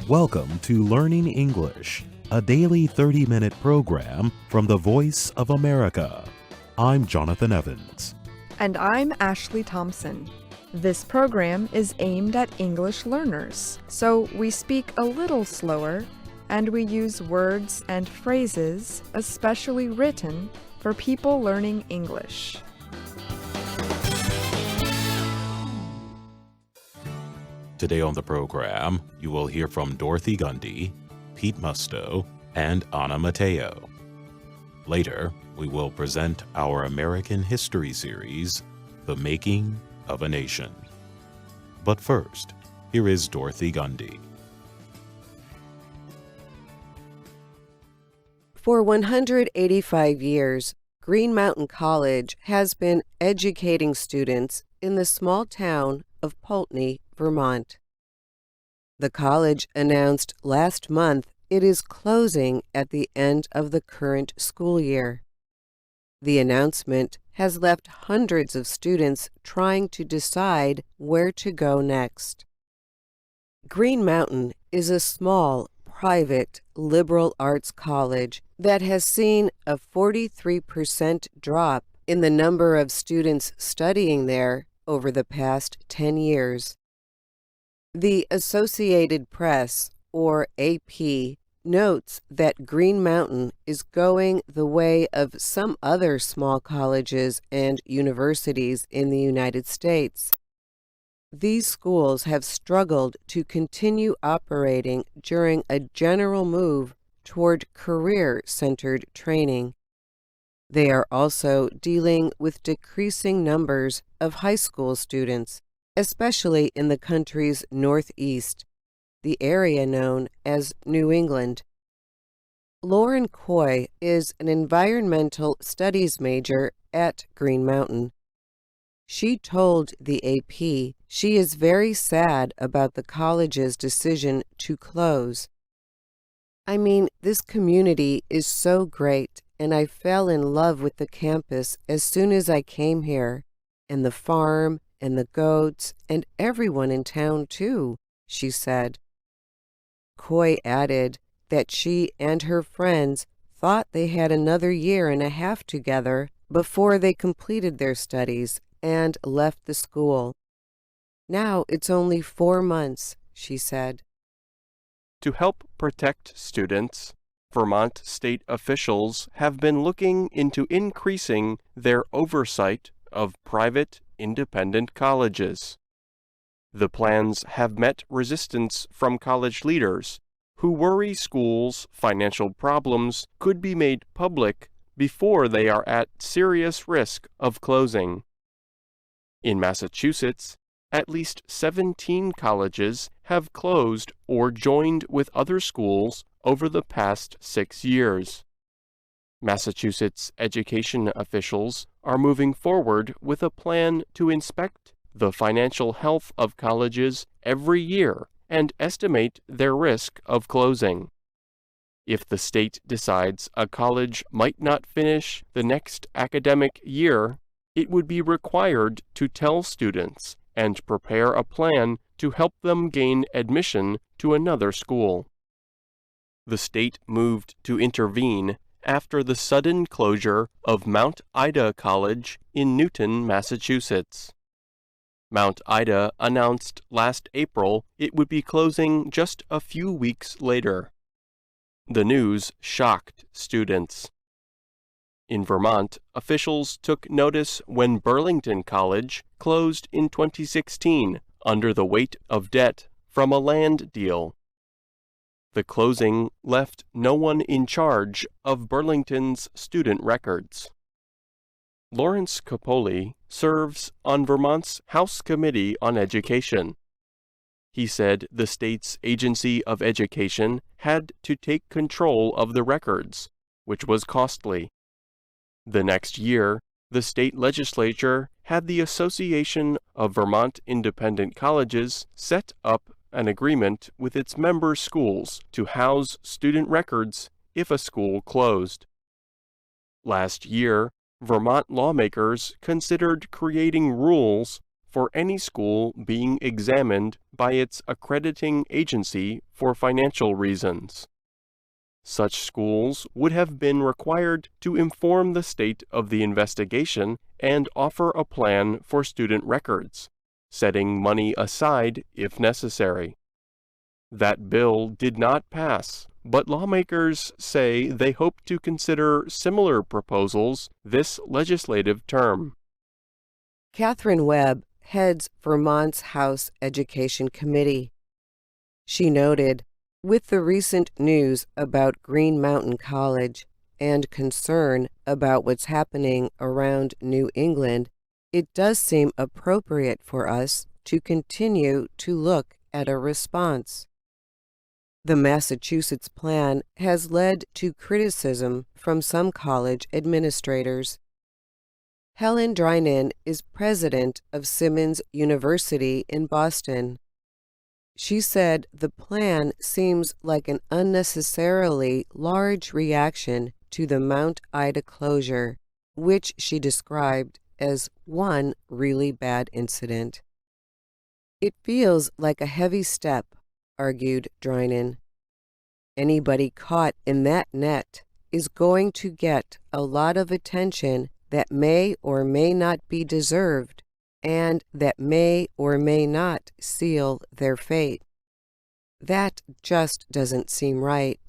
Welcome to Learning English, a daily 30-minute program from the Voice of America. I'm Jonathan Evans. And I'm Ashley Thompson. This program is aimed at English learners, so we speak a little slower and we use words and phrases especially written for people learning English. Today on the program, you will hear from Dorothy Gundy, Pete Musto, and Anna Mateo. Later, we will present our American History series, The Making of a Nation. But first, here is Dorothy Gundy. For 185 years, Green Mountain College has been educating students in the small town of Poultney, Vermont. The college announced last month it is closing at the end of the current school year. The announcement has left hundreds of students trying to decide where to go next. Green Mountain is a small, private, liberal arts college that has seen a 43% drop in the number of students studying there over the past 10 years. The Associated Press, or AP, notes that Green Mountain is going the way of some other small colleges and universities in the United States. These schools have struggled to continue operating during a general move toward career-centered training. They are also dealing with decreasing numbers of high school students, especially in the country's northeast, the area known as New England. Lauren Coy is an environmental studies major at Green Mountain. She told the AP she is very sad about the college's decision to close. "I mean, this community is so great, and I fell in love with the campus as soon as I came here, and the farm, and the goats, and everyone in town, too," she said. Coy added that she and her friends thought they had another year and a half together before they completed their studies and left the school. "Now it's only 4 months," she said. To help protect students, Vermont state officials have been looking into increasing their oversight of private, independent colleges. The plans have met resistance from college leaders who worry schools' financial problems could be made public before they are at serious risk of closing. In Massachusetts, at least 17 colleges have closed or joined with other schools over the past 6 years. Massachusetts education officials are moving forward with a plan to inspect the financial health of colleges every year and estimate their risk of closing. If the state decides a college might not finish the next academic year, it would be required to tell students and prepare a plan to help them gain admission to another school. The state moved to intervene after the sudden closure of Mount Ida College in Newton, Massachusetts. Mount Ida announced last April it would be closing just a few weeks later. The news shocked students. In Vermont, officials took notice when Burlington College closed in 2016 under the weight of debt from a land deal. The closing left no one in charge of Burlington's student records. Lawrence Capoli serves on Vermont's House Committee on Education. He said the state's Agency of Education had to take control of the records, which was costly. The next year, the state legislature had the Association of Vermont Independent Colleges set up an agreement with its member schools to house student records if a school closed. Last year, Vermont lawmakers considered creating rules for any school being examined by its accrediting agency for financial reasons. Such schools would have been required to inform the state of the investigation and offer a plan for student records, setting money aside if necessary. That bill did not pass, but lawmakers say they hope to consider similar proposals this legislative term. Catherine Webb heads Vermont's House Education Committee. She noted, with the recent news about Green Mountain College and concern about what's happening around New England, it does seem appropriate for us to continue to look at a response. The Massachusetts plan has led to criticism from some college administrators. Helen Drinan is president of Simmons University in Boston. She said the plan seems like an unnecessarily large reaction to the Mount Ida closure, which she described as one really bad incident. It feels like a heavy step, argued Drinan. Anybody caught in that net is going to get a lot of attention that may or may not be deserved, and that may or may not seal their fate. That just doesn't seem right.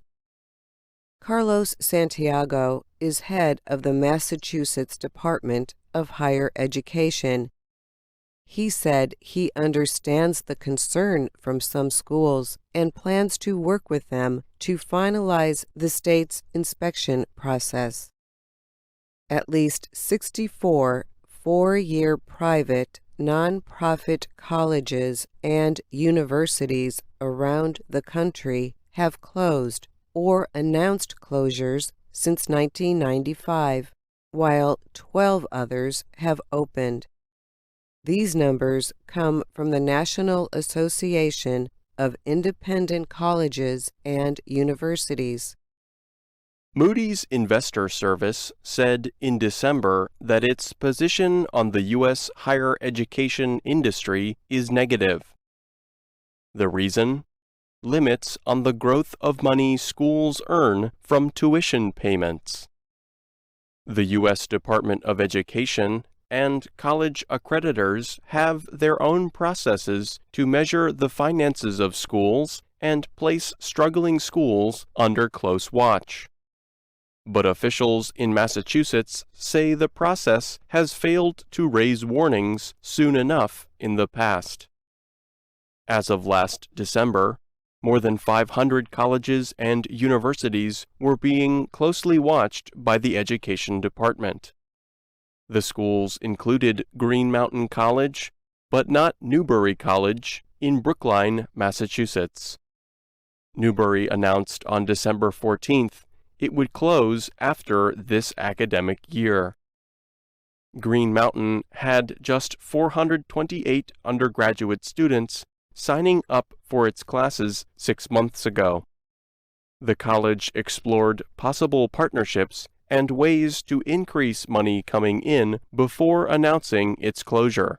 Carlos Santiago is head of the Massachusetts Department of Higher Education. He said he understands the concern from some schools and plans to work with them to finalize the state's inspection process. At least 64 four-year private, nonprofit colleges and universities around the country have closed or announced closures since 1995, while 12 others have opened. These numbers come from the National Association of Independent Colleges and Universities. Moody's Investor Service said in December that its position on the U.S. higher education industry is negative. The reason? Limits on the growth of money schools earn from tuition payments. The U.S. Department of Education and college accreditors have their own processes to measure the finances of schools and place struggling schools under close watch. But officials in Massachusetts say the process has failed to raise warnings soon enough in the past. As of last December, more than 500 colleges and universities were being closely watched by the Education Department. The schools included Green Mountain College, but not Newbury College in Brookline, Massachusetts. Newbury announced on December 14th it would close after this academic year. Green Mountain had just 428 undergraduate students signing up for its classes 6 months ago. The college explored possible partnerships and ways to increase money coming in before announcing its closure.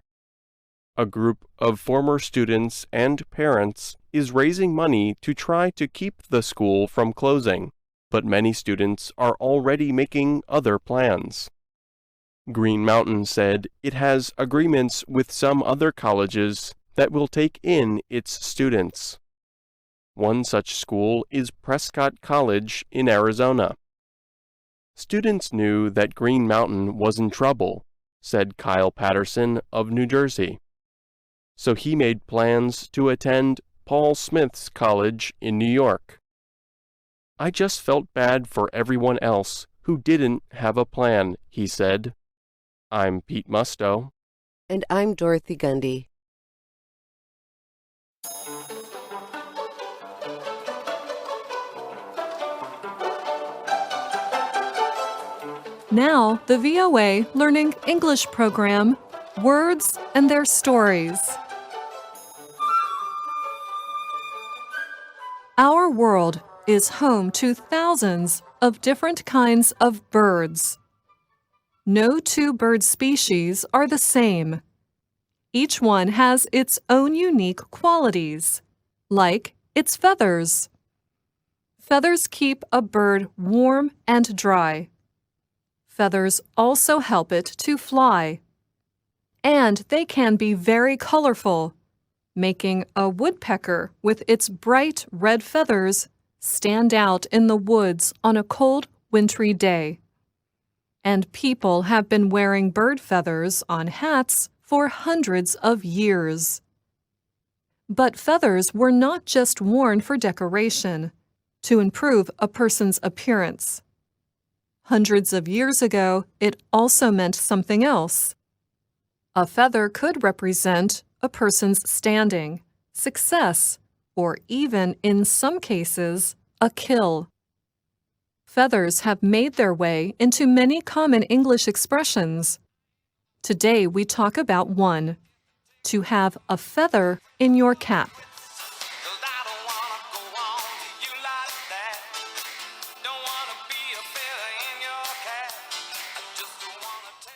A group of former students and parents is raising money to try to keep the school from closing, but many students are already making other plans. Green Mountain said it has agreements with some other colleges that will take in its students. One such school is Prescott College in Arizona. Students knew that Green Mountain was in trouble, said Kyle Patterson of New Jersey. So he made plans to attend Paul Smith's College in New York. I just felt bad for everyone else who didn't have a plan, he said. I'm Pete Musto. And I'm Dorothy Gundy. Now, the VOA Learning English program, Words and Their Stories. Our world is home to thousands of different kinds of birds. No two bird species are the same. Each one has its own unique qualities, like its feathers. Feathers keep a bird warm and dry. Feathers also help it to fly. And they can be very colorful, making a woodpecker with its bright red feathers stand out in the woods on a cold, wintry day. And people have been wearing bird feathers on hats for hundreds of years. But feathers were not just worn for decoration, to improve a person's appearance. Hundreds of years ago, it also meant something else. A feather could represent a person's standing, success, or even, in some cases, a kill. Feathers have made their way into many common English expressions. Today we talk about one: to have a feather in your cap.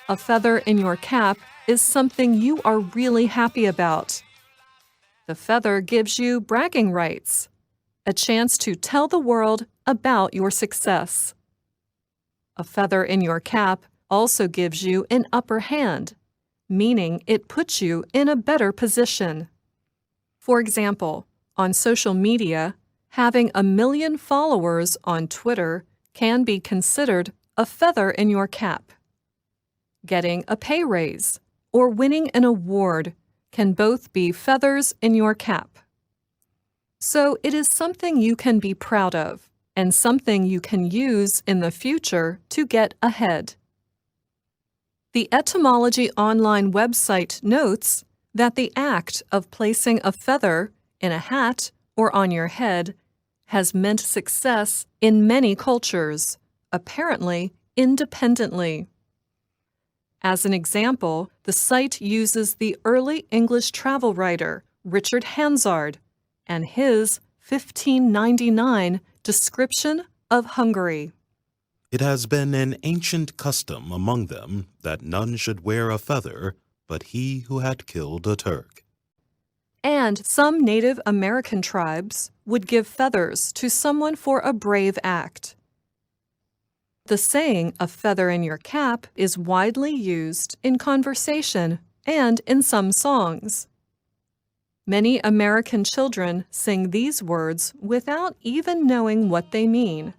A feather in your cap is something you are really happy about. The feather gives you bragging rights, a chance to tell the world about your success. A feather in your cap also gives you an upper hand, meaning it puts you in a better position. For example, on social media, having 1 million followers on Twitter can be considered a feather in your cap. Getting a pay raise or winning an award can both be feathers in your cap. So it is something you can be proud of and something you can use in the future to get ahead. The Etymology Online website notes that the act of placing a feather in a hat or on your head has meant success in many cultures, apparently independently. As an example, the site uses the early English travel writer Richard Hansard and his 1599 description of Hungary. It has been an ancient custom among them that none should wear a feather but he who had killed a Turk. And some Native American tribes would give feathers to someone for a brave act. The saying, "a feather in your cap," is widely used in conversation and in some songs. Many American children sing these words without even knowing what they mean.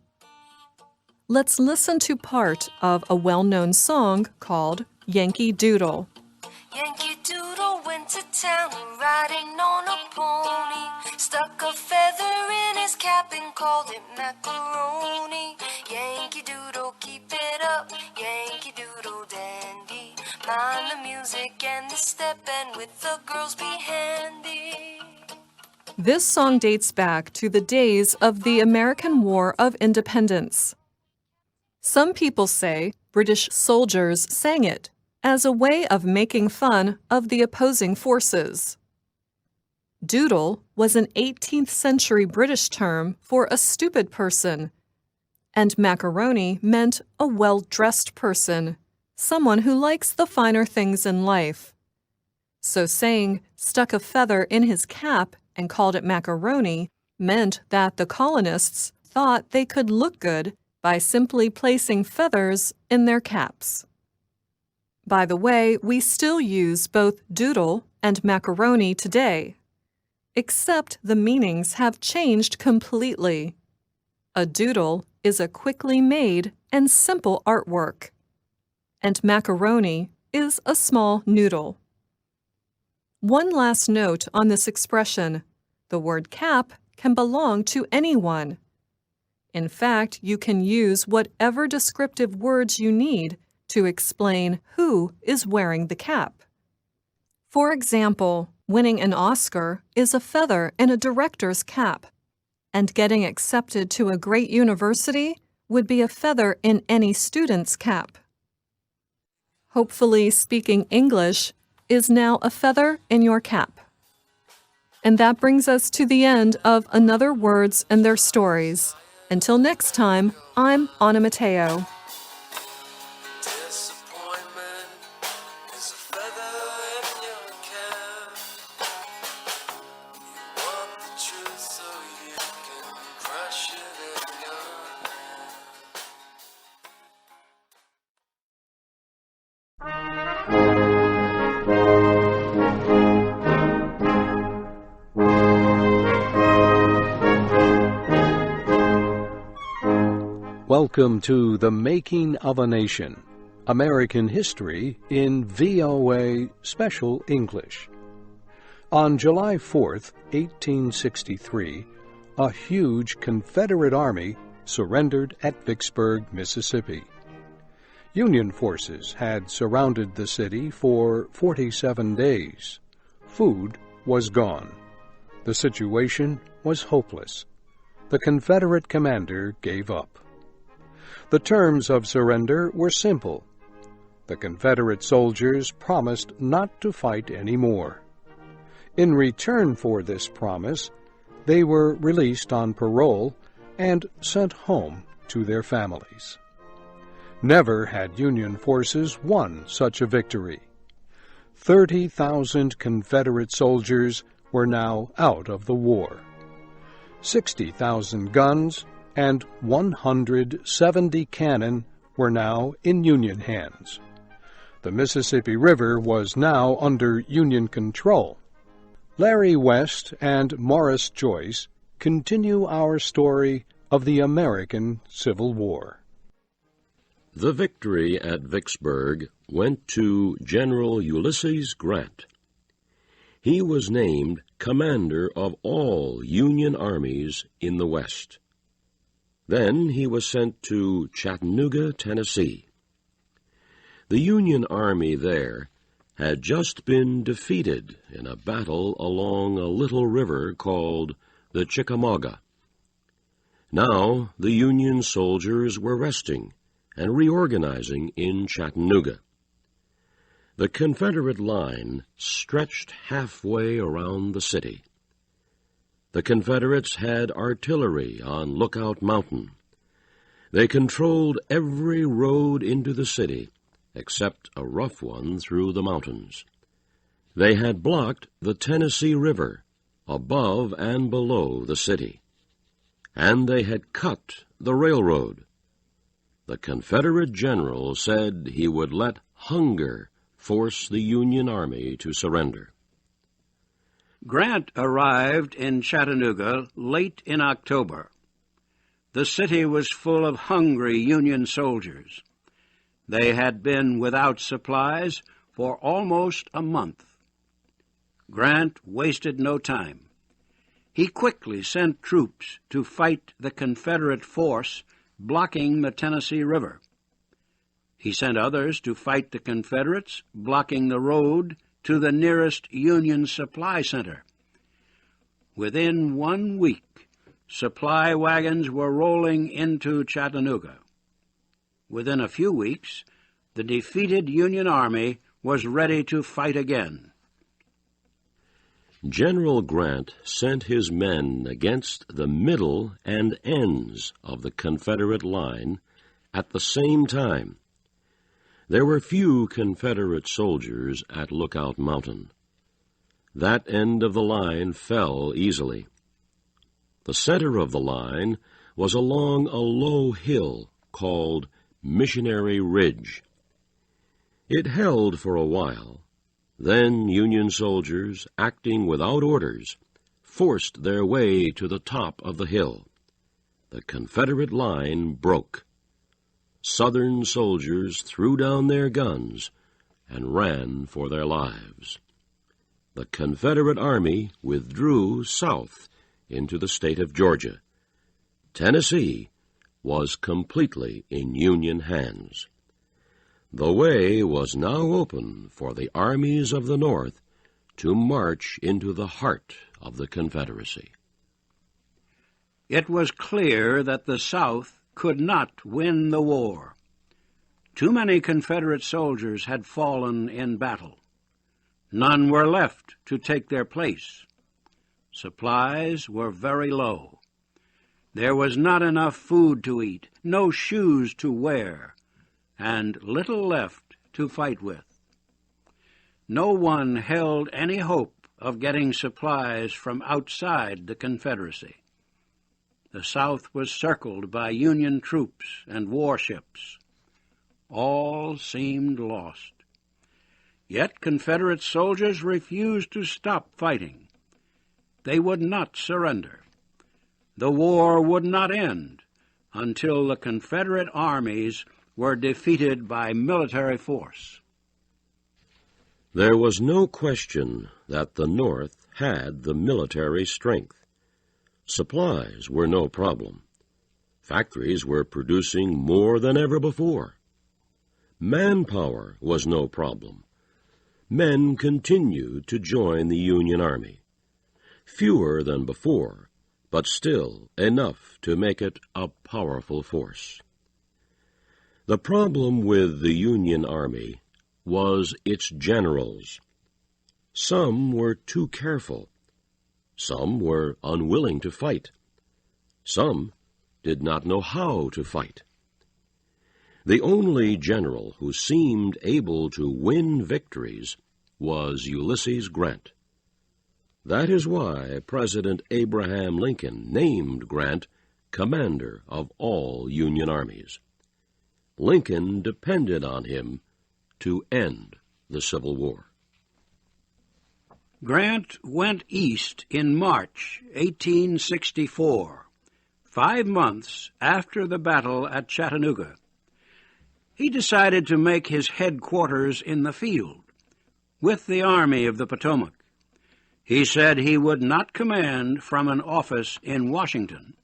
Let's listen to part of a well-known song called Yankee Doodle. Yankee Doodle went to town riding on a pony, stuck a feather in his cap and called it macaroni. Yankee Doodle, keep it up, Yankee Doodle dandy. Mind the music and the step, and with the girls be handy. This song dates back to the days of the American War of Independence. Some people say British soldiers sang it as a way of making fun of the opposing forces. Doodle was an 18th century British term for a stupid person, and macaroni meant a well-dressed person, someone who likes the finer things in life. So saying stuck a feather in his cap and called it macaroni meant that the colonists thought they could look good by simply placing feathers in their caps. By the way, we still use both doodle and macaroni today, except the meanings have changed completely. A doodle is a quickly made and simple artwork, and macaroni is a small noodle. One last note on this expression: the word cap can belong to anyone. In fact, you can use whatever descriptive words you need to explain who is wearing the cap. For example, winning an Oscar is a feather in a director's cap, and getting accepted to a great university would be a feather in any student's cap. Hopefully, speaking English is now a feather in your cap. And that brings us to the end of Another Words and Their Stories. Until next time, I'm Anna Mateo. Disappointment is a feather in your cap. Welcome to The Making of a Nation, American History in VOA Special English. On July 4th, 1863, a huge Confederate army surrendered at Vicksburg, Mississippi. Union forces had surrounded the city for 47 days. Food was gone. The situation was hopeless. The Confederate commander gave up. The terms of surrender were simple. The Confederate soldiers promised not to fight anymore. In return for this promise, they were released on parole and sent home to their families. Never had Union forces won such a victory. 30,000 Confederate soldiers were now out of the war. 60,000 guns and 170 cannon were now in Union hands. The Mississippi River was now under Union control. Larry West and Morris Joyce continue our story of the American Civil War. The victory at Vicksburg went to General Ulysses Grant. He was named commander of all Union armies in the West. Then he was sent to Chattanooga, Tennessee. The Union Army there had just been defeated in a battle along a little river called the Chickamauga. Now the Union soldiers were resting and reorganizing in Chattanooga. The Confederate line stretched halfway around the city. The Confederates had artillery on Lookout Mountain. They controlled every road into the city, except a rough one through the mountains. They had blocked the Tennessee River above and below the city, and they had cut the railroad. The Confederate general said he would let hunger force the Union Army to surrender. Grant arrived in Chattanooga late in October. The city was full of hungry Union soldiers. They had been without supplies for almost a month. Grant wasted no time. He quickly sent troops to fight the Confederate force blocking the Tennessee River. He sent others to fight the Confederates blocking the road to the nearest Union supply center. Within 1 week, supply wagons were rolling into Chattanooga. Within a few weeks, the defeated Union Army was ready to fight again. General Grant sent his men against the middle and ends of the Confederate line at the same time. There were few Confederate soldiers at Lookout Mountain. That end of the line fell easily. The center of the line was along a low hill called Missionary Ridge. It held for a while. Then Union soldiers, acting without orders, forced their way to the top of the hill. The Confederate line broke. Southern soldiers threw down their guns and ran for their lives. The Confederate Army withdrew south into the state of Georgia. Tennessee was completely in Union hands. The way was now open for the armies of the North to march into the heart of the Confederacy. It was clear that the South could not win the war. Too many Confederate soldiers had fallen in battle. None were left to take their place. Supplies were very low. There was not enough food to eat, no shoes to wear, and little left to fight with. No one held any hope of getting supplies from outside the Confederacy. The South was circled by Union troops and warships. All seemed lost. Yet Confederate soldiers refused to stop fighting. They would not surrender. The war would not end until the Confederate armies were defeated by military force. There was no question that the North had the military strength. Supplies were no problem. Factories were producing more than ever before. Manpower was no problem. Men continued to join the Union Army. Fewer than before, but still enough to make it a powerful force. The problem with the Union Army was its generals. Some were too careful. Some were unwilling to fight. Some did not know how to fight. The only general who seemed able to win victories was Ulysses Grant. That is why President Abraham Lincoln named Grant commander of all Union armies. Lincoln depended on him to end the Civil War. Grant went east in March 1864, 5 months after the battle at Chattanooga. He decided to make his headquarters in the field, with the Army of the Potomac. He said he would not command from an office in Washington,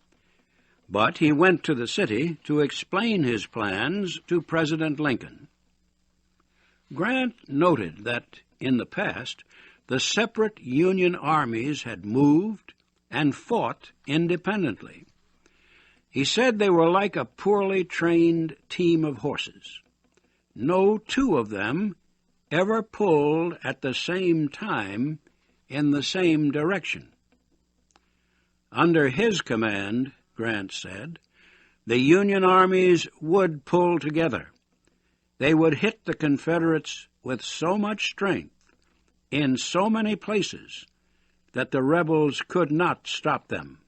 but he went to the city to explain his plans to President Lincoln. Grant noted that, in the past, the separate Union armies had moved and fought independently. He said they were like a poorly trained team of horses. No two of them ever pulled at the same time in the same direction. Under his command, Grant said, the Union armies would pull together. They would hit the Confederates with so much strength in so many places that the rebels could not stop them.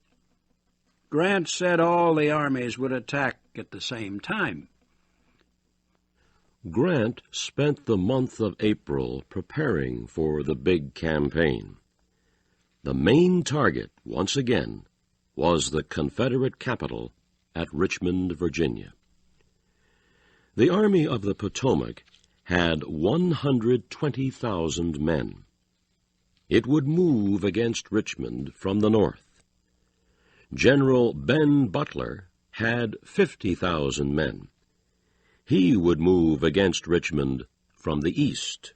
Grant said all the armies would attack at the same time. Grant spent the month of April preparing for the big campaign. The main target, once again, was the Confederate capital at Richmond, Virginia. The Army of the Potomac had 120,000 men. It would move against Richmond from the north. General Ben Butler had 50,000 men. He would move against Richmond from the east.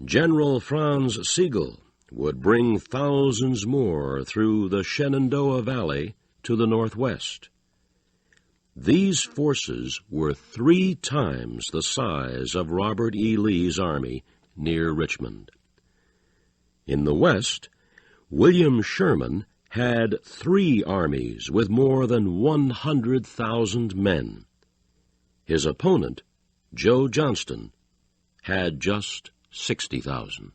General Franz Sigel would bring thousands more through the Shenandoah Valley to the northwest. These forces were 3 times the size of Robert E. Lee's army near Richmond. In the west, William Sherman had 3 armies with more than 100,000 men. His opponent, Joe Johnston, had just 60,000.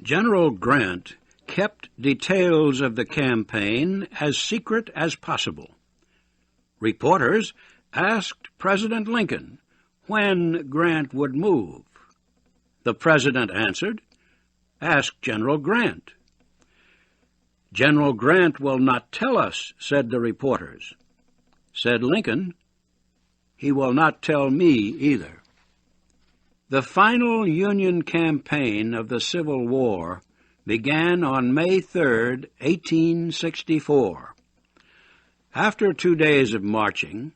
General Grant kept details of the campaign as secret as possible. Reporters asked President Lincoln when Grant would move. The President answered, "Ask General Grant." "General Grant will not tell us," said the reporters. Said Lincoln, "He will not tell me either." The final Union campaign of the Civil War began on May 3, 1864. After 2 days of marching,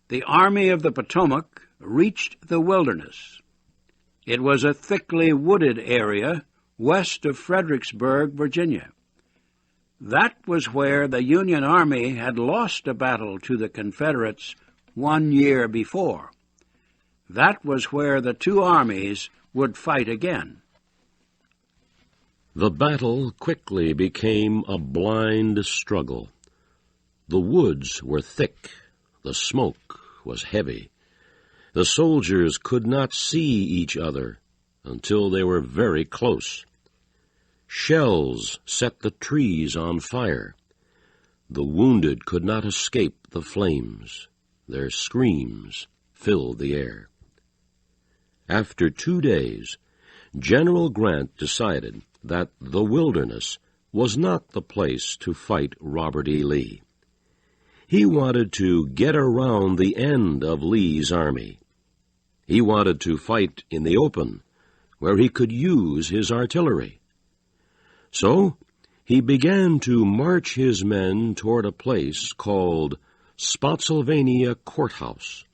the Army of the Potomac reached the Wilderness. It was a thickly wooded area west of Fredericksburg, Virginia. That was where the Union Army had lost a battle to the Confederates 1 year before. that was where the two armies would fight again. The battle quickly became a blind struggle. The woods were thick, the smoke was heavy. The soldiers could not see each other until they were very close. Shells set the trees on fire. The wounded could not escape the flames. Their screams filled the air. After 2 days, General Grant decided that the wilderness was not the place to fight Robert E. Lee. He wanted to get around the end of Lee's army. He wanted to fight in the open, where he could use his artillery. So he began to march his men toward a place called Spotsylvania Courthouse.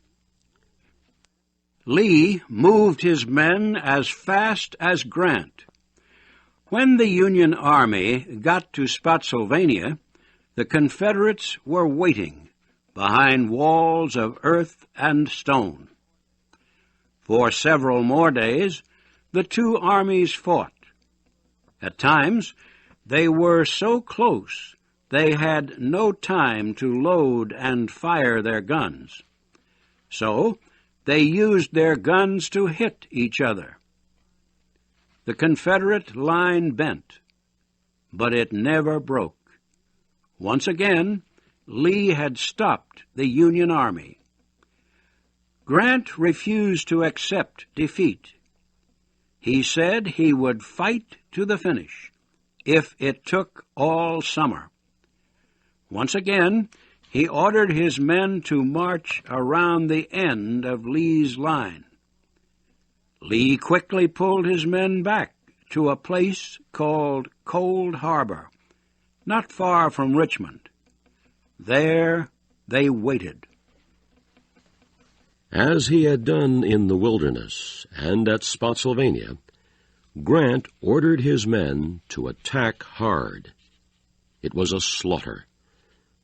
Lee moved his men as fast as Grant. When the Union Army got to Spotsylvania, the Confederates were waiting behind walls of earth and stone. For several more days, the two armies fought. At times, they were so close they had no time to load and fire their guns. So, they used their guns to hit each other. The Confederate line bent, but it never broke. Once again, Lee had stopped the Union Army. Grant refused to accept defeat. He said he would fight to the finish, if it took all summer. Once again, he ordered his men to march around the end of Lee's line. Lee quickly pulled his men back to a place called Cold Harbor, not far from Richmond. There they waited. As he had done in the wilderness and at Spotsylvania, Grant ordered his men to attack hard. It was a slaughter.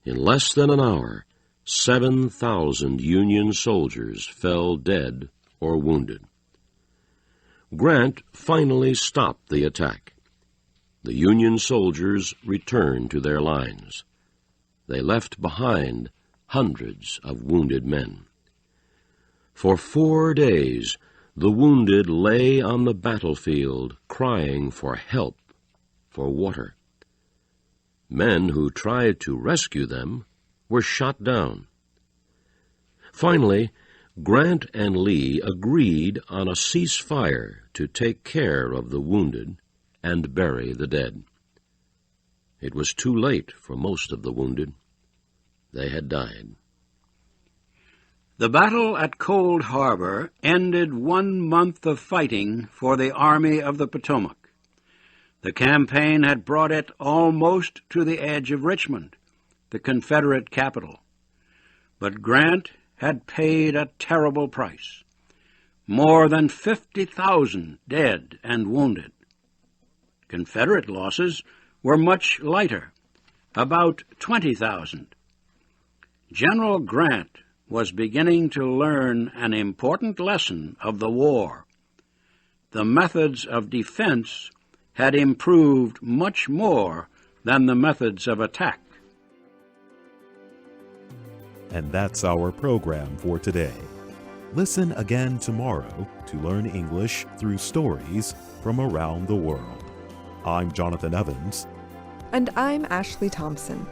In less than an hour, 7,000 Union soldiers fell dead or wounded. Grant finally stopped the attack. The Union soldiers returned to their lines. They left behind hundreds of wounded men. For 4 days, the wounded lay on the battlefield crying for help, for water. Men who tried to rescue them were shot down. Finally, Grant and Lee agreed on a ceasefire to take care of the wounded and bury the dead. It was too late for most of the wounded. They had died. The battle at Cold Harbor ended 1 month of fighting for the Army of the Potomac. The campaign had brought it almost to the edge of Richmond, the Confederate capital. But Grant had paid a terrible price. More than 50,000 dead and wounded. Confederate losses were much lighter, about 20,000. General Grant was beginning to learn an important lesson of the war. The methods of defense had improved much more than the methods of attack. And that's our program for today. Listen again tomorrow to learn English through stories from around the world. I'm Jonathan Evans. And I'm Ashley Thompson.